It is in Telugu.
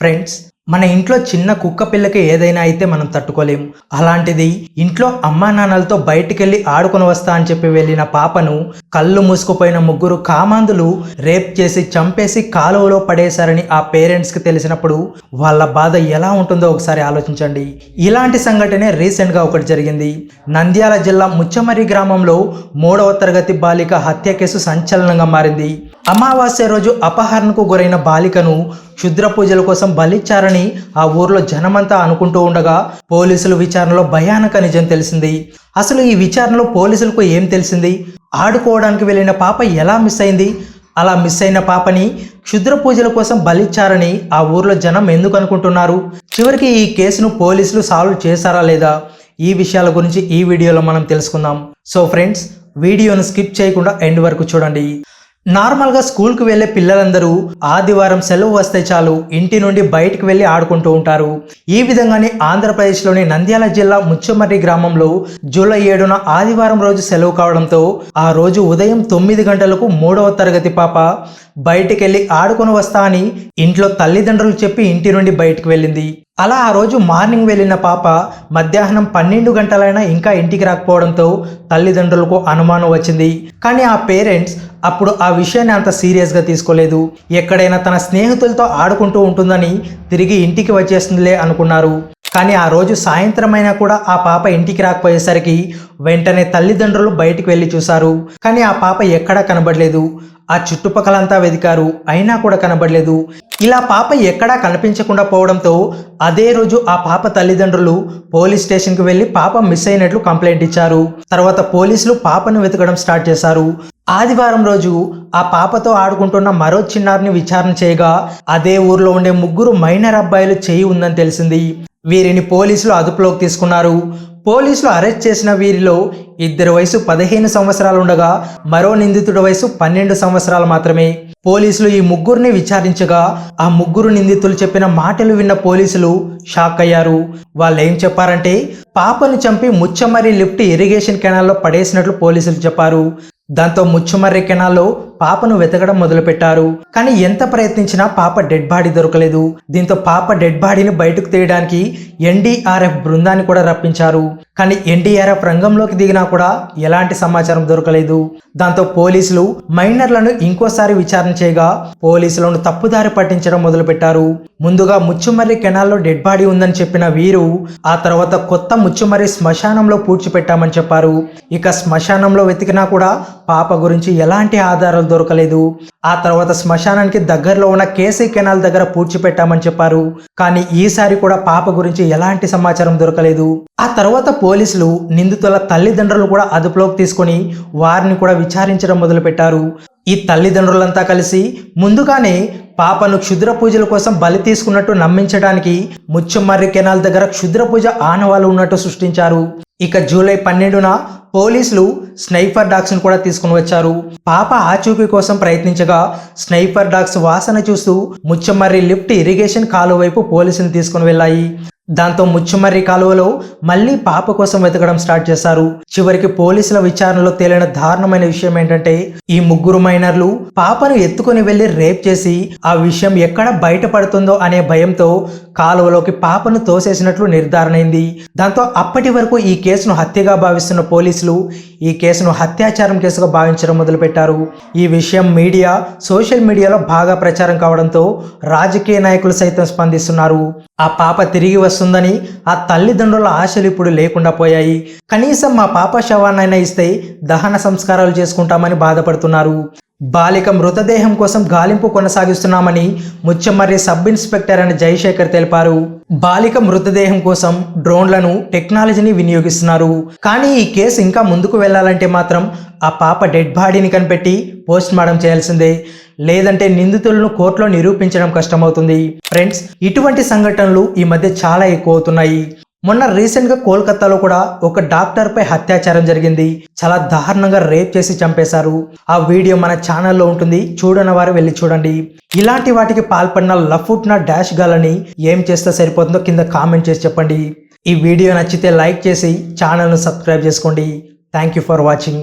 ఫ్రెండ్స్, మన ఇంట్లో చిన్న కుక్క పిల్లకి ఏదైనా అయితే మనం తట్టుకోలేం. అలాంటిది ఇంట్లో అమ్మా నాన్నలతో బయటికెళ్ళి ఆడుకొని వస్తా అని చెప్పి వెళ్ళిన పాపను కళ్ళు మూసుకుపోయిన ముగ్గురు కామాంధులు రేప్ చేసి చంపేసి కాలువలో పడేశారని ఆ పేరెంట్స్కి తెలిసినప్పుడు వాళ్ళ బాధ ఎలా ఉంటుందో ఒకసారి ఆలోచించండి. ఇలాంటి సంఘటనే రీసెంట్గా ఒకటి జరిగింది. నంద్యాల జిల్లా ముచ్చమర్రి గ్రామంలో 3వ తరగతి బాలిక హత్య కేసు సంచలనంగా మారింది. అమావాస్య రోజు అపహరణకు గురైన బాలికను క్షుద్ర పూజల కోసం బలిచ్చారని ఆ ఊర్లో జనమంతా అనుకుంటూ ఉండగా పోలీసులు విచారణలో భయానక నిజం తెలిసింది. అసలు ఈ విచారణలో పోలీసులకు ఏం తెలిసింది? ఆడుకోవడానికి వెళ్ళిన పాప ఎలా మిస్ అయింది? అలా మిస్ అయిన పాపని క్షుద్ర పూజల కోసం బలిచ్చారని ఆ ఊర్లో జనం ఎందుకు అనుకుంటున్నారు? చివరికి ఈ కేసును పోలీసులు సాల్వ్ చేశారా లేదా? ఈ విషయాల గురించి ఈ వీడియోలో మనం తెలుసుకుందాం. సో ఫ్రెండ్స్, వీడియోను స్కిప్ చేయకుండా ఎండ్ వరకు చూడండి. నార్మల్గా స్కూల్కి వెళ్ళే పిల్లలందరూ ఆదివారం సెలవు వస్తే చాలు ఇంటి నుండి బయటకు వెళ్ళి ఆడుకుంటూ ఉంటారు. ఈ విధంగానే ఆంధ్రప్రదేశ్లోని నంద్యాల జిల్లా ముచ్చమర్రి గ్రామంలో జూలై 7న ఆదివారం రోజు సెలవు కావడంతో ఆ రోజు ఉదయం 9 గంటలకు 3వ తరగతి పాప బయటికెళ్ళి ఆడుకొని వస్తా అని ఇంట్లో తల్లిదండ్రులు చెప్పి ఇంటి నుండి బయటకు వెళ్ళింది. అలా ఆ రోజు మార్నింగ్ వెళ్ళిన పాప మధ్యాహ్నం 12 గంటలైనా ఇంకా ఇంటికి రాకపోవడంతో తల్లిదండ్రులకు అనుమానం వచ్చింది. కానీ ఆ పేరెంట్స్ అప్పుడు ఆ విషయాన్ని అంత సీరియస్గా తీసుకోలేదు. ఎక్కడైనా తన స్నేహితులతో ఆడుకుంటూ ఉంటుందని తిరిగి ఇంటికి వచ్చేస్తుందిలే అనుకున్నారు. కానీ ఆ రోజు సాయంత్రం అయినా కూడా ఆ పాప ఇంటికి రాకపోయేసరికి వెంటనే తల్లిదండ్రులు బయటికి వెళ్ళి చూశారు. కానీ ఆ పాప ఎక్కడా కనబడలేదు. ఆ చుట్టుపక్కలంతా వెతికారు, అయినా కూడా కనబడలేదు. ఇలా పాప ఎక్కడా కనిపించకుండా పోవడంతో అదే రోజు ఆ పాప తల్లిదండ్రులు పోలీస్ స్టేషన్కి వెళ్ళి పాప మిస్ అయినట్లు కంప్లైంట్ ఇచ్చారు. తర్వాత పోలీసులు పాపను వెతకడం స్టార్ట్ చేశారు. ఆదివారం రోజు ఆ పాపతో ఆడుకుంటున్న మరో చిన్నారిని విచారణ చేయగా అదే ఊర్లో ఉండే 3 మైనర్ అబ్బాయిలు చేయి ఉందని తెలిసింది. వీరిని పోలీసులు అదుపులోకి తీసుకున్నారు. పోలీసులు అరెస్ట్ చేసిన వీరిలో ఇద్దరి వయసు 15 సంవత్సరాలు ఉండగా మరో నిందితుడి వయసు 12 సంవత్సరాలు మాత్రమే. పోలీసులు ఈ 3 విచారించగా ఆ 3 నిందితులు చెప్పిన మాటలు విన్న పోలీసులు షాక్ అయ్యారు. వాళ్ళు ఏం చెప్పారంటే పాపను చంపి ముచ్చమర్రి లిఫ్ట్ ఇరిగేషన్ కెనాల్లో పడేసినట్లు పోలీసులు చెప్పారు. దాంతో ముచ్చమర్రి కెనాల్లో పాపను వెతకడం మొదలుపెట్టారు. కానీ ఎంత ప్రయత్నించినా పాప డెడ్ బాడీ దొరకలేదు. దీంతో పాప డెడ్ బాడీని బయటకు తీయడానికి ఎన్డీఆర్ఎఫ్ బృందాన్ని కూడా రప్పించారు. కానీ ఎన్డీఆర్ఎఫ్ రంగంలోకి దిగినా కూడా ఎలాంటి సమాచారం దొరకలేదు. దాంతో పోలీసులు మైనర్లను ఇంకోసారి విచారణ చేయగా పోలీసులను తప్పుదారి పట్టించడం మొదలుపెట్టారు. ముందుగా ముచ్చమర్రి కెనాల్లో డెడ్ బాడీ ఉందని చెప్పిన వీరు ఆ తర్వాత కొత్త ముచ్చమర్రి శ్మశానంలో పూడ్చిపెట్టామని చెప్పారు. ఇక శ్మశానంలో వెతికినా కూడా పాప గురించి ఎలాంటి ఆధారాలు దొరకలేదు. ఆ తర్వాత శ్మశానానికి దగ్గరలో ఉన్న కేసీ కెనాల్ దగ్గర పూడ్చిపెట్టామని చెప్పారు. కానీ ఈసారి కూడా పాప గురించి ఎలాంటి సమాచారం దొరకలేదు. ఆ తర్వాత పోలీసులు నిందితుల తల్లిదండ్రులు కూడా అదుపులోకి తీసుకొని వారిని కూడా విచారించడం మొదలుపెట్టారు. ఈ తల్లిదండ్రులంతా కలిసి ముందుగానే పాపను క్షుద్ర పూజల కోసం బలి తీసుకున్నట్టు నమ్మించడానికి ముచ్చమర్రి కెనాల్ దగ్గర క్షుద్ర పూజ ఆనవాళ్ళు ఉన్నట్టు సృష్టించారు. ఇక జూలై 12న పోలీసులు స్నైపర్ డాగ్స్ను కూడా తీసుకుని వచ్చారు. పాప ఆచూకీ కోసం ప్రయత్నించగా స్నైపర్ డాగ్స్ వాసన చూస్తూ ముచ్చమర్రి లిఫ్ట్ ఇరిగేషన్ కాలువ వైపు పోలీసులు తీసుకుని వెళ్ళాయి. దాంతో ముచ్చమర్రి కాలువలో మళ్ళీ పాప కోసం వెతకడం స్టార్ట్ చేశారు. చివరికి పోలీసుల విచారణలో తేలిన దారుణమైన విషయం ఏంటంటే ఈ 3 మైనర్లు పాపను ఎత్తుకొని వెళ్లి రేప్ చేసి ఆ విషయం ఎక్కడ బయటపడుతుందో అనే భయంతో కాలువలోకి పాపను తోసేసినట్లు నిర్ధారణైంది. దాంతో అప్పటి వరకు ఈ కేసును హత్యగా భావిస్తున్న పోలీసులు ఈ కేసును హత్యాచారం కేసుగా భావించడం మొదలుపెట్టారు. ఈ విషయం మీడియా, సోషల్ మీడియాలో బాగా ప్రచారం కావడంతో రాజకీయ నాయకులు సైతం స్పందిస్తున్నారు. ఆ పాప తిరిగి వస్తుందని ఆ తల్లిదండ్రుల ఆశలు ఇప్పుడు లేకుండా పోయాయి. కనీసం మా పాప శవాన్నైనా ఇస్తే దహన సంస్కారాలు చేసుకుంటామని బాధపడుతున్నారు. బాలిక మృతదేహం కోసం గాలింపు కొనసాగిస్తున్నామని ముచ్చమర్రి సబ్ ఇన్స్పెక్టర్ అని జయశేఖర్ తెలిపారు. బాలిక మృతదేహం కోసం డ్రోన్లను, టెక్నాలజీని వినియోగిస్తున్నారు. కానీ ఈ కేసు ఇంకా ముందుకు వెళ్లాలంటే మాత్రం ఆ పాప డెడ్ బాడీని కనిపెట్టి పోస్ట్ మార్టం చేయాల్సిందే. లేదంటే నిందితులను కోర్టులో నిరూపించడం కష్టమవుతుంది. ఫ్రెండ్స్, ఇటువంటి సంఘటనలు ఈ మధ్య చాలా ఎక్కువ అవుతున్నాయి. మొన్న రీసెంట్గా కోల్కతాలో కూడా ఒక డాక్టర్పై అత్యాచారం జరిగింది. చాలా దారుణంగా రేప్ చేసి చంపేశారు. ఆ వీడియో మన ఛానల్లో ఉంటుంది, చూడని వారు వెళ్ళి చూడండి. ఇలాంటి వాటికి పాల్పడిన లఫుట్న డాష్ గాలని ఏం చేస్తే సరిపోతుందో కింద కామెంట్ చేసి చెప్పండి. ఈ వీడియో నచ్చితే లైక్ చేసి ఛానల్ను సబ్స్క్రైబ్ చేసుకోండి. Thank you for watching.